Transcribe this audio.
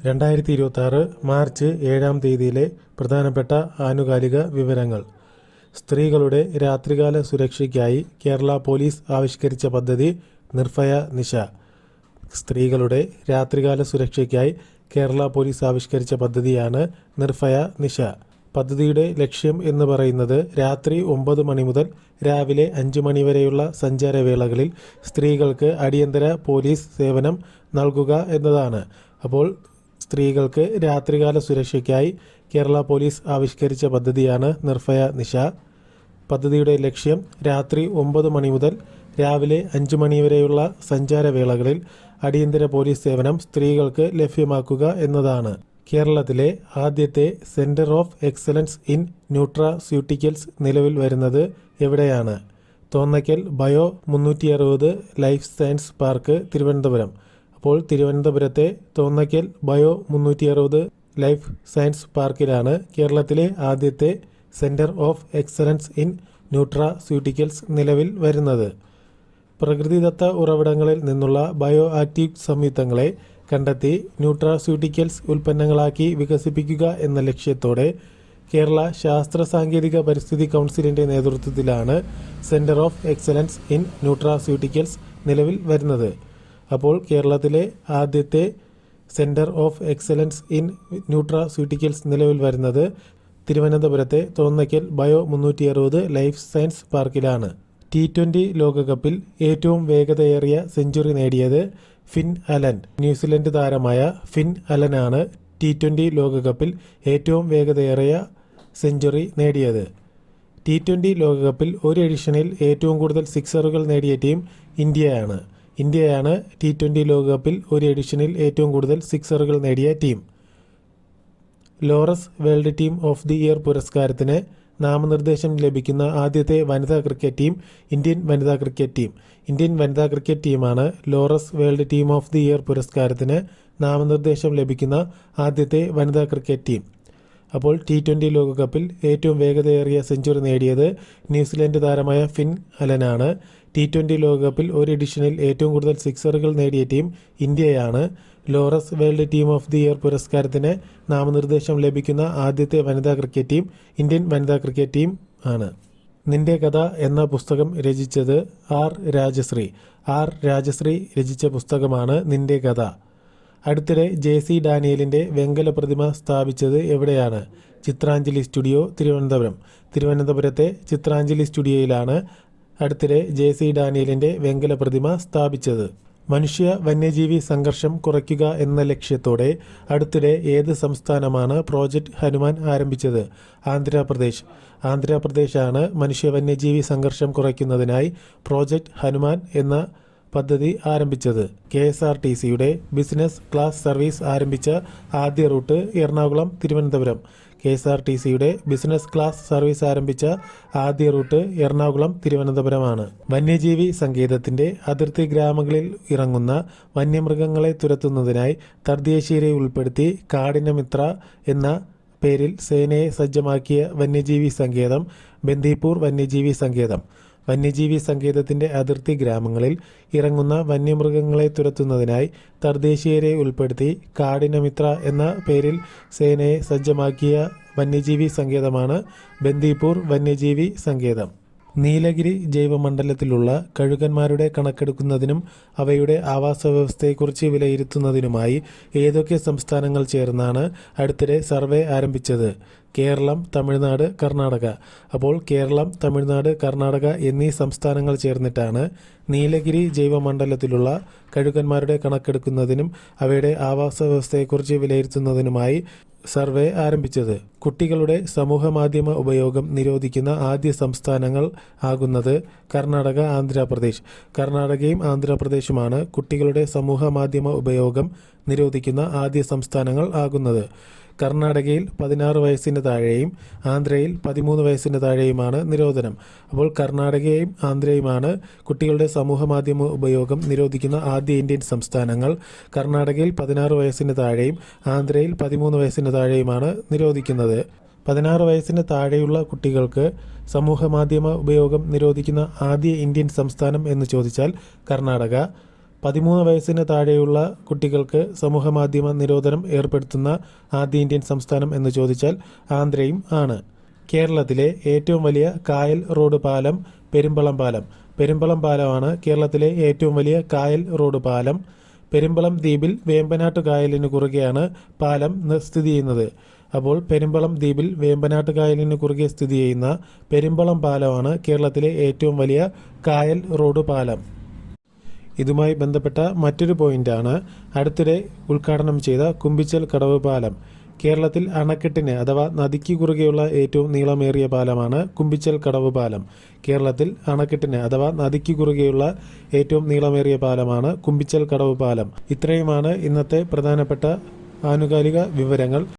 2026 March 7-ാം തീയതിയിലെ പ്രധാനപ്പെട്ട ആനുകാലിക വിവരങ്ങൾ. സ്ത്രീകളുടെ രാത്രികാല സുരക്ഷയ്ക്കായി കേരള പോലീസ് ആവിഷ്കരിച്ച പദ്ധതി നിർഭയ നിശ. സ്ത്രീകളുടെ രാത്രികാല സുരക്ഷയ്ക്കായി കേരള പോലീസ് ആവിഷ്കരിച്ച പദ്ധതിയാണ് നിർഭയ നിശ. പദ്ധതിയുടെ ലക്ഷ്യം എന്ന് പറയുന്നത് രാത്രി 9 മണി മുതൽ രാവിലെ 5 മണി വരെയുള്ള സഞ്ചാരവേളകളിൽ സ്ത്രീകൾക്ക് അടിയന്തര പോലീസ് സേവനം നൽകുക എന്നതാണ്. അപ്പോൾ സ്ത്രീകൾക്ക് രാത്രികാല സുരക്ഷയ്ക്കായി കേരള പോലീസ് ആവിഷ്കരിച്ച പദ്ധതിയാണ് നിർഭയ നിശ. പദ്ധതിയുടെ ലക്ഷ്യം രാത്രി 9 മണി മുതൽ രാവിലെ 5 മണി വരെയുള്ള സഞ്ചാരവേളകളിൽ അടിയന്തര പോലീസ് സേവനം സ്ത്രീകൾക്ക് ലഭ്യമാക്കുക എന്നതാണ്. കേരളത്തിലെ ആദ്യത്തെ centre of excellence in nutraceuticals നിലവിൽ വരുന്നത് എവിടെയാണ്? Thonnakkal bio 360 life science park, Thiruvananthapuram. അപ്പോൾ തിരുവനന്തപുരത്തെ തോന്നയ്ക്കൽ ബയോ 360 ലൈഫ് സയൻസ് പാർക്കിലാണ് കേരളത്തിലെ ആദ്യത്തെ centre of excellence in nutraceuticals നിലവിൽ വരുന്നത്. പ്രകൃതിദത്ത ഉറവിടങ്ങളിൽ നിന്നുള്ള ബയോ ആക്റ്റീവ് സംയുക്തങ്ങളെ കണ്ടെത്തി ന്യൂട്രാസ്യൂട്ടിക്കൽസ് ഉൽപ്പന്നങ്ങളാക്കി വികസിപ്പിക്കുക എന്ന ലക്ഷ്യത്തോടെ കേരള ശാസ്ത്ര സാങ്കേതിക പരിസ്ഥിതി കൗൺസിലിൻ്റെ നേതൃത്വത്തിലാണ് centre of excellence in nutraceuticals നിലവിൽ വരുന്നത്. അപ്പോൾ കേരളത്തിലെ ആദ്യത്തെ centre of excellence in nutraceuticals നിലവിൽ വരുന്നത് തിരുവനന്തപുരത്തെ തോന്നയ്ക്കൽ ബയോ 360 ലൈഫ് സയൻസ് പാർക്കിലാണ്. T20 ലോകകപ്പിൽ ഏറ്റവും വേഗതയേറിയ സെഞ്ചുറി നേടിയത് ഫിൻ അലൻ. ന്യൂസിലൻഡ് താരമായ ഫിൻ അലനാണ് T20 ലോകകപ്പിൽ ഏറ്റവും വേഗതയേറിയ സെഞ്ചുറി നേടിയത്. T20 ലോകകപ്പിൽ ഒരു എഡിഷനിൽ ഏറ്റവും കൂടുതൽ സിക്സറുകൾ നേടിയ ടീം ഇന്ത്യയാണ്. T20 ലോകകപ്പിൽ ഒരു എഡിഷനിൽ ഏറ്റവും കൂടുതൽ സിക്സറുകൾ നേടിയ team. Laureus World Team of the Year പുരസ്കാരത്തിന് നാമനിർദ്ദേശം ലഭിക്കുന്ന ആദ്യത്തെ വനിതാ ക്രിക്കറ്റ് ടീം ഇന്ത്യൻ വനിതാ ക്രിക്കറ്റ് ടീം. ഇന്ത്യൻ വനിതാ ക്രിക്കറ്റ് ടീമാണ് Laureus World Team of the Year പുരസ്കാരത്തിന് നാമനിർദ്ദേശം ലഭിക്കുന്ന ആദ്യത്തെ വനിതാ ക്രിക്കറ്റ് ടീം. അപ്പോൾ T20 ലോകകപ്പിൽ ഏറ്റവും വേഗതയേറിയ സെഞ്ചുറി നേടിയത് ന്യൂസിലൻഡ് താരമായ ഫിൻ അലനാണ്. T20 ലോകകപ്പിൽ ഒരു എഡിഷനിൽ ഏറ്റവും കൂടുതൽ സിക്സറുകൾ നേടിയ ടീം ഇന്ത്യയാണ്. Laureus World Team of the Year പുരസ്കാരത്തിന് നാമനിർദ്ദേശം ലഭിക്കുന്ന ആദ്യത്തെ വനിതാ ക്രിക്കറ്റ് ടീം ഇന്ത്യൻ വനിതാ ക്രിക്കറ്റ് ടീം ആണ്. നിന്റെ കഥ എന്ന പുസ്തകം രചിച്ചത് ആർ രാജശ്രീ രചിച്ച പുസ്തകമാണ് നിന്റെ കഥ. അടുത്തിടെ JC ഡാനിയലിൻ്റെ വെങ്കല പ്രതിമ സ്ഥാപിച്ചത് എവിടെയാണ്? ചിത്രാഞ്ജലി സ്റ്റുഡിയോ, തിരുവനന്തപുരം. തിരുവനന്തപുരത്തെ ചിത്രാഞ്ജലി സ്റ്റുഡിയോയിലാണ് അടുത്തിടെ JC ഡാനിയലിൻ്റെ വെങ്കല പ്രതിമ സ്ഥാപിച്ചത്. മനുഷ്യ വന്യജീവി സംഘർഷം കുറയ്ക്കുക എന്ന ലക്ഷ്യത്തോടെ അടുത്തിടെ ഏത് സംസ്ഥാനമാണ് പ്രോജക്റ്റ് ഹനുമാൻ ആരംഭിച്ചത്? ആന്ധ്രാപ്രദേശാണ് മനുഷ്യ വന്യജീവി സംഘർഷം കുറയ്ക്കുന്നതിനായി പ്രോജക്റ്റ് ഹനുമാൻ എന്ന പദ്ധതി ആരംഭിച്ചത്. KSRTCയുടെ ബിസിനസ് ക്ലാസ് സർവീസ് ആരംഭിച്ച ആദ്യ റൂട്ട് എറണാകുളം തിരുവനന്തപുരം. KSRTCയുടെ ബിസിനസ് ക്ലാസ് സർവീസ് ആരംഭിച്ച ആദ്യ റൂട്ട് എറണാകുളം തിരുവനന്തപുരമാണ്. വന്യജീവി സങ്കേതത്തിൻ്റെ അതിർത്തി ഗ്രാമങ്ങളിൽ ഇറങ്ങുന്ന വന്യമൃഗങ്ങളെ തുരത്തുന്നതിനായി തദ്ദേശീയരെ ഉൾപ്പെടുത്തി കാടിനമിത്ര എന്ന പേരിൽ സേനയെ സജ്ജമാക്കിയ വന്യജീവി സങ്കേതം ബന്ദിപ്പൂർ വന്യജീവി സങ്കേതം. വന്യജീവി സങ്കേതത്തിൻ്റെ അതിർത്തി ഗ്രാമങ്ങളിൽ ഇറങ്ങുന്ന വന്യമൃഗങ്ങളെ തുരത്തുന്നതിനായി തദ്ദേശീയരെ ഉൾപ്പെടുത്തി കാടിനമിത്ര എന്ന പേരിൽ സേനയെ സജ്ജമാക്കിയ വന്യജീവി സങ്കേതമാണ് ബന്ദിപ്പൂർ വന്യജീവി സങ്കേതം. നീലഗിരി ജൈവമണ്ഡലത്തിലുള്ള കഴുകന്മാരുടെ കണക്കെടുക്കുന്നതിനും അവയുടെ ആവാസ വ്യവസ്ഥയെക്കുറിച്ച് വിലയിരുത്തുന്നതിനുമായി ഏതൊക്കെ സംസ്ഥാനങ്ങൾ ചേർന്നാണ് അടുത്തിടെ സർവേ ആരംഭിച്ചത്? കേരളം, തമിഴ്നാട്, കർണാടക. അപ്പോൾ കേരളം, തമിഴ്നാട്, കർണാടക എന്നീ സംസ്ഥാനങ്ങൾ ചേർന്നിട്ടാണ് നീലഗിരി ജൈവമണ്ഡലത്തിലുള്ള കഴുകന്മാരുടെ കണക്കെടുക്കുന്നതിനും അവയുടെ ആവാസ വ്യവസ്ഥയെക്കുറിച്ച് വിലയിരുത്തുന്നതിനുമായി സർവേ ആരംഭിച്ചത്. കുട്ടികളുടെ സമൂഹമാധ്യമ ഉപയോഗം നിരോധിക്കുന്ന ആദ്യ സംസ്ഥാനങ്ങൾ ആകുന്നത് കർണാടക, ആന്ധ്രാപ്രദേശ്. കർണാടകയും ആന്ധ്രാപ്രദേശുമാണ് കുട്ടികളുടെ സമൂഹമാധ്യമ ഉപയോഗം നിരോധിക്കുന്ന ആദ്യ സംസ്ഥാനങ്ങൾ ആകുന്നത്. കർണാടകയിൽ 16 വയസ്സിന് താഴെയും ആന്ധ്രയിൽ 13 വയസ്സിന് താഴെയുമാണ് നിരോധനം. അപ്പോൾ കർണാടകയും ആന്ധ്രയുമാണ് കുട്ടികളുടെ സമൂഹമാധ്യമ ഉപയോഗം നിരോധിക്കുന്ന ആദ്യ ഇന്ത്യൻ സംസ്ഥാനങ്ങൾ. കർണാടകയിൽ 16 വയസ്സിന് താഴെയും ആന്ധ്രയിൽ 13 വയസ്സിന് താഴെയുമാണ് നിരോധിക്കുന്നത്. 16 വയസ്സിന് താഴെയുള്ള കുട്ടികൾക്ക് സമൂഹമാധ്യമ ഉപയോഗം നിരോധിക്കുന്ന ആദ്യ ഇന്ത്യൻ സംസ്ഥാനം എന്ന് ചോദിച്ചാൽ കർണാടക. 13 വയസ്സിന് താഴെയുള്ള കുട്ടികൾക്ക് സമൂഹമാധ്യമ നിരോധനം ഏർപ്പെടുത്തുന്ന ആദ്യ ഇന്ത്യൻ സംസ്ഥാനം എന്ന് ചോദിച്ചാൽ ആന്ധ്രയും ആണ്. കേരളത്തിലെ ഏറ്റവും വലിയ കായൽ റോഡ് പാലം പെരുമ്പളം പാലം. പെരുമ്പളം പാലമാണ് കേരളത്തിലെ ഏറ്റവും വലിയ കായൽ റോഡ് പാലം. പെരുമ്പളം ദ്വീപിൽ വേമ്പനാട്ട് കായലിന് കുറുകെയാണ് പാലം സ്ഥിതി ചെയ്യുന്നത്. അപ്പോൾ പെരുമ്പളം ദ്വീപിൽ വേമ്പനാട്ട് കായലിന് കുറുകെ സ്ഥിതി ചെയ്യുന്ന പെരുമ്പളം പാലമാണ് കേരളത്തിലെ ഏറ്റവും വലിയ കായൽ റോഡ് പാലം. ഇതുമായി ബന്ധപ്പെട്ട മറ്റൊരു പോയിന്റാണ് അടുത്തിടെ ഉദ്ഘാടനം ചെയ്ത കുമ്പിച്ചൽ കടവ് പാലം. കേരളത്തിൽ അണക്കെട്ടിന് അഥവാ നദിക്ക് കുറുകെയുള്ള ഏറ്റവും നീളമേറിയ പാലമാണ് കുമ്പിച്ചൽ കടവ് പാലം. കേരളത്തിൽ അണക്കെട്ടിന് അഥവാ നദിക്ക് കുറുകെയുള്ള ഏറ്റവും നീളമേറിയ പാലമാണ് കുമ്പിച്ചൽ കടവ് പാലം. ഇത്രയുമാണ് ഇന്നത്തെ പ്രധാനപ്പെട്ട ആനുകാലിക വിവരങ്ങൾ.